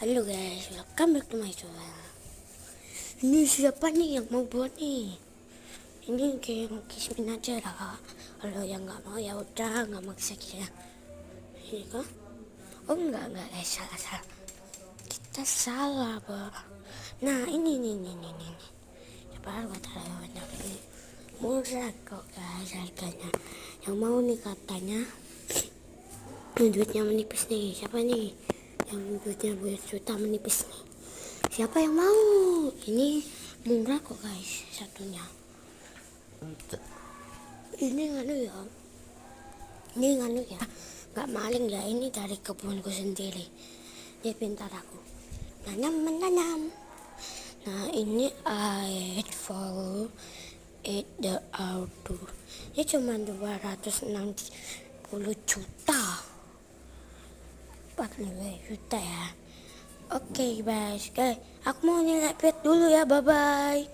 Halo guys, welcome back to my channel. Ini siapa nih yang mau buat nih? Ini kayak kismin aja lah. Kalau yang nggak mau ya udah, nggak maksa kita. Ini kah? Oh enggak guys, salah. Kita salah bah. Nah ini. Coba harga taruhnya ini murah kok guys harganya. Yang mau nih katanya duitnya menipis nih. Siapa nih yang duitnya 2 juta menipis nih? Siapa yang mau? Ini murah kok guys satunya. Ini nganu ya, nggak maling ya, ini dari kebunku sendiri. Dia pintar aku menanam. Nah ini air follow it the outdoor. Ini cuma 260 juta, 40 juta ya. Oke guys, aku mau nilai pet dulu ya, bye bye.